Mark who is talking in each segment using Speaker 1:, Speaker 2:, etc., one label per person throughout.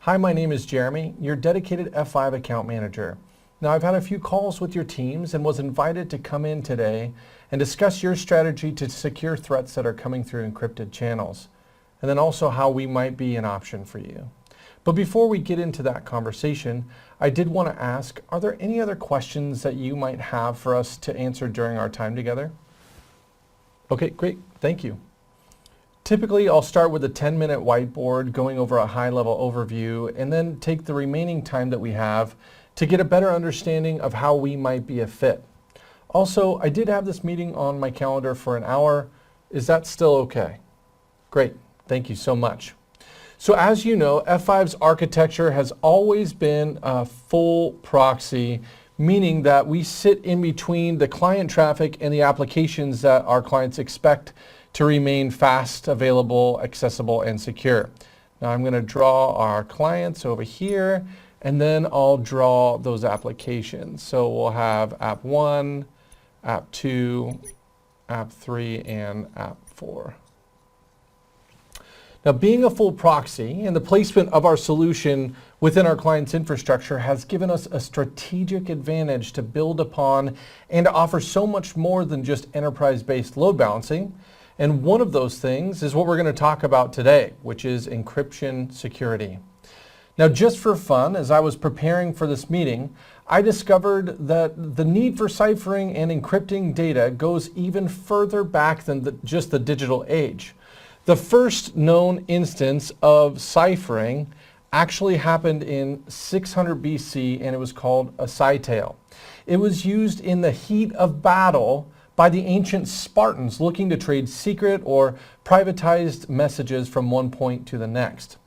Speaker 1: Hi, my name is Jeremy, your dedicated F5 account manager. Now, I've had a few calls with your teams and was invited to come in today and discuss your strategy to secure threats that are coming through encrypted channels, and then also how we might be an option for you. But before we get into that conversation, I did want to ask, are there any other questions that you might have for us to answer during our time together? Okay, great, thank you. Typically, I'll start with a 10-minute whiteboard going over a high-level overview and then take the remaining time that we have to get a better understanding of how we might be a fit. Also, I did have this meeting on my calendar for an hour. Is that still okay? Great, thank you so much. So as you know, F5's architecture has always been a full proxy, meaning that we sit in between the client traffic and the applications that our clients expect to remain fast, available, accessible, and secure. Now I'm going to draw our clients over here, and then I'll draw those applications. So we'll have app 1, app 2, app 3, and app 4. Now, being a full proxy and the placement of our solution within our client's infrastructure has given us a strategic advantage to build upon and to offer so much more than just enterprise-based load balancing. And one of those things is what we're going to talk about today, which is encryption security. Now, just for fun, as I was preparing for this meeting, I discovered that the need for ciphering and encrypting data goes even further back than just the digital age. The first known instance of ciphering actually happened in 600 BC, and it was called a cytale. It was used in the heat of battle by the ancient Spartans looking to trade secret or privatized messages from one point to the next.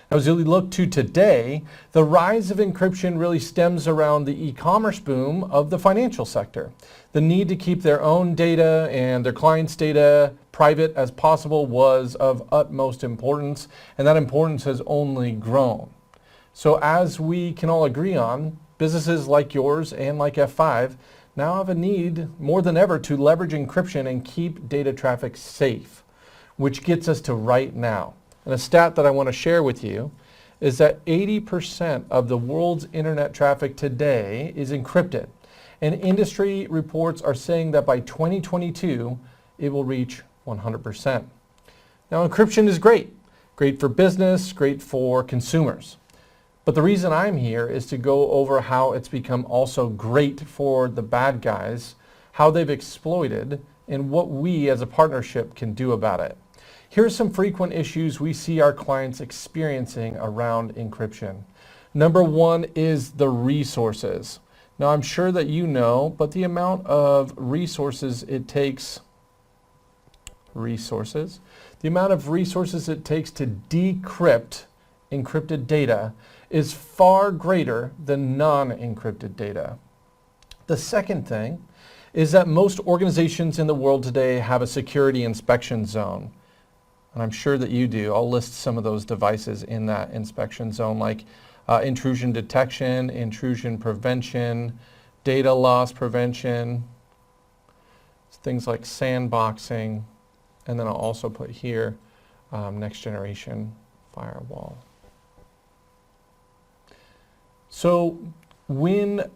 Speaker 1: As we look to today, the rise of encryption really stems around the e-commerce boom of the financial sector. The need to keep their own data and their clients' data private as possible was of utmost importance, and that importance has only grown. So as we can all agree on, businesses like yours and like F5 now have a need more than ever to leverage encryption and keep data traffic safe, which gets us to right now. And a stat that I want to share with you is that 80% of the world's internet traffic today is encrypted. And industry reports are saying that by 2022, it will reach 100%. Now, encryption is great for business, great for consumers. But the reason I'm here is to go over how it's become also great for the bad guys, how they've exploited, and what we as a partnership can do about it. Here are some frequent issues we see our clients experiencing around encryption. Number one is the resources. Now, I'm sure that you know, but the amount of resources it takes to decrypt encrypted data is far greater than non-encrypted data. The second thing is that most organizations in the world today have a security inspection zone. And I'm sure that you do. I'll list some of those devices in that inspection zone, like intrusion detection, intrusion prevention, data loss prevention, things like sandboxing, and then I'll also put here next generation firewall. So when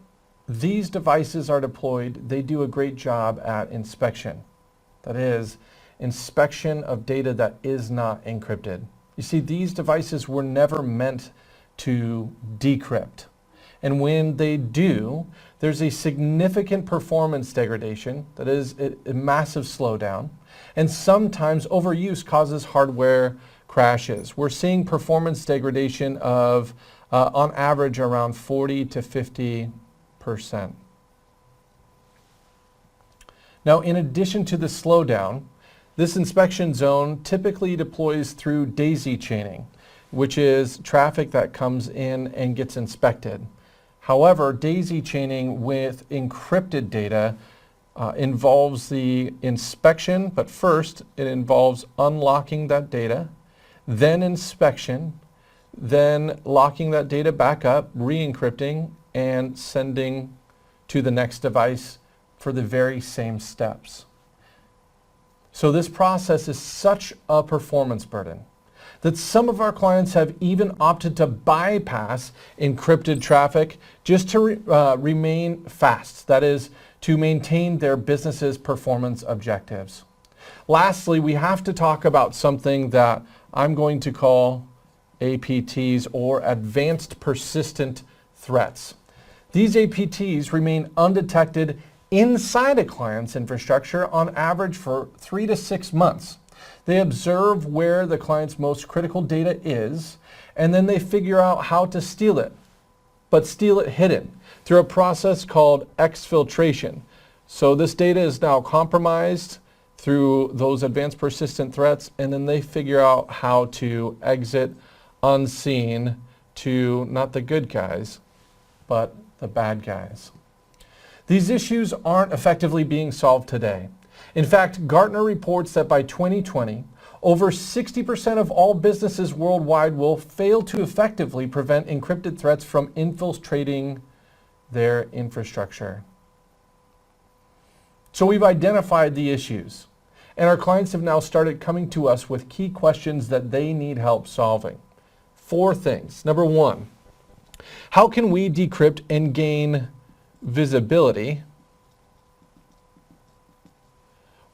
Speaker 1: these devices are deployed, they do a great job at inspection. That is, inspection of data that is not encrypted. You see, these devices were never meant to decrypt. And when they do, there's a significant performance degradation, that is a massive slowdown, and sometimes overuse causes hardware crashes. We're seeing performance degradation of, on average, around 40 to 50%. Now, in addition to the slowdown, this inspection zone typically deploys through daisy chaining, which is traffic that comes in and gets inspected. However, daisy chaining with encrypted data involves the inspection, but first it involves unlocking that data, then inspection, then locking that data back up, re-encrypting, and sending to the next device for the very same steps. So this process is such a performance burden that some of our clients have even opted to bypass encrypted traffic just to remain fast, that is, to maintain their business's performance objectives. Lastly, we have to talk about something that I'm going to call APTs, or Advanced Persistent Threats. These APTs remain undetected inside a client's infrastructure on average for 3 to 6 months. They observe where the client's most critical data is, and then they figure out how to steal it, but steal it hidden through a process called exfiltration. So this data is now compromised through those advanced persistent threats, and then they figure out how to exit unseen to not the good guys, but the bad guys. These issues aren't effectively being solved today. In fact, Gartner reports that by 2020, over 60% of all businesses worldwide will fail to effectively prevent encrypted threats from infiltrating their infrastructure. So we've identified the issues, and our clients have now started coming to us with key questions that they need help solving. 4 things. Number 1, how can we decrypt and gain visibility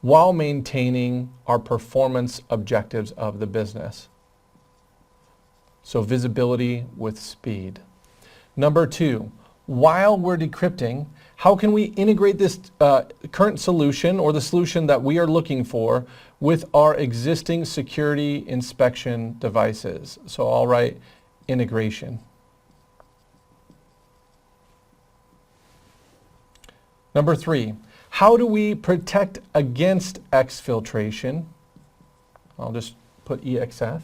Speaker 1: while maintaining our performance objectives of the business? So visibility with speed. Number 2, while we're decrypting, how can we integrate this current solution, or the solution that we are looking for, with our existing security inspection devices? So I'll write integration. Number 3, how do we protect against exfiltration? I'll just put EXF.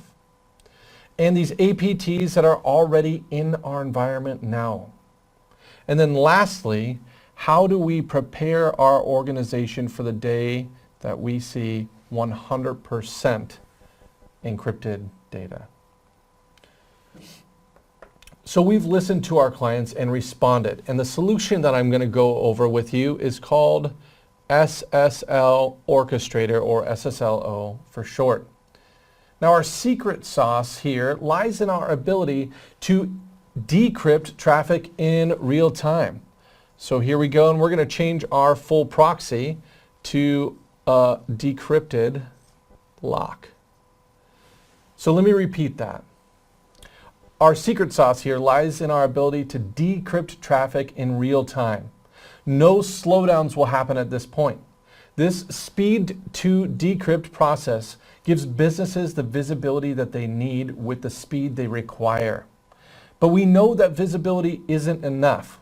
Speaker 1: And these APTs that are already in our environment now. And then lastly, how do we prepare our organization for the day that we see 100% encrypted data? So we've listened to our clients and responded, and the solution that I'm going to go over with you is called SSL Orchestrator, or SSLO for short. Now, our secret sauce here lies in our ability to decrypt traffic in real time. So here we go, and we're going to change our full proxy to a decrypted lock. So let me repeat that. Our secret sauce here lies in our ability to decrypt traffic in real time. No slowdowns will happen at this point. This speed to decrypt process gives businesses the visibility that they need with the speed they require. But we know that visibility isn't enough.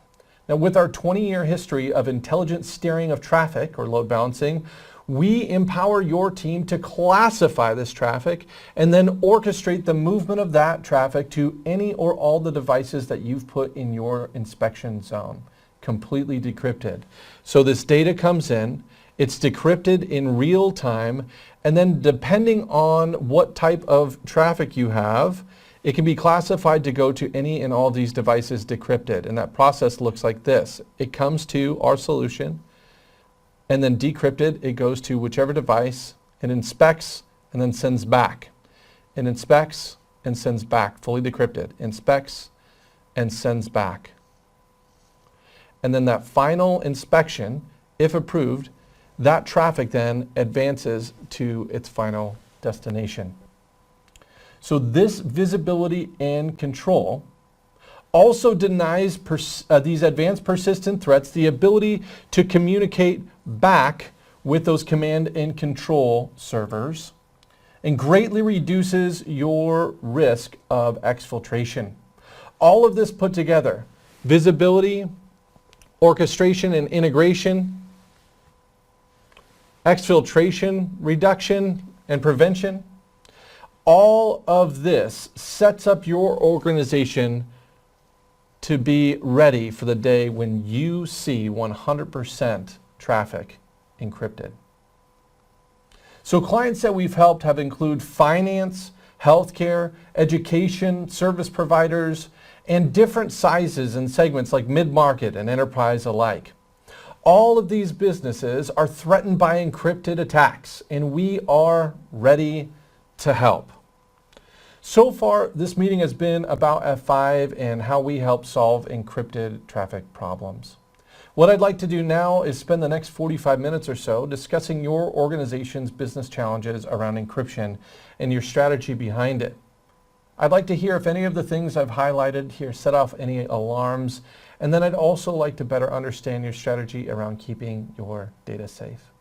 Speaker 1: Now, with our 20-year history of intelligent steering of traffic, or load balancing, we empower your team to classify this traffic and then orchestrate the movement of that traffic to any or all the devices that you've put in your inspection zone, completely decrypted. So this data comes in, it's decrypted in real time, and then depending on what type of traffic you have, it can be classified to go to any and all these devices decrypted. And that process looks like this. It comes to our solution, and then decrypted, it goes to whichever device, it inspects, and then sends back. It inspects and sends back, fully decrypted. Inspects and sends back. And then that final inspection, if approved, that traffic then advances to its final destination. So this visibility and control also denies these advanced persistent threats the ability to communicate back with those command and control servers, and greatly reduces your risk of exfiltration. All of this put together, visibility, orchestration and integration, exfiltration, reduction, and prevention, all of this sets up your organization to be ready for the day when you see 100% traffic encrypted. So clients that we've helped have included finance, healthcare, education, service providers, and different sizes and segments like mid-market and enterprise alike. All of these businesses are threatened by encrypted attacks, and we are ready to help. So far, this meeting has been about F5 and how we help solve encrypted traffic problems. What I'd like to do now is spend the next 45 minutes or so discussing your organization's business challenges around encryption and your strategy behind it. I'd like to hear if any of the things I've highlighted here set off any alarms, and then I'd also like to better understand your strategy around keeping your data safe.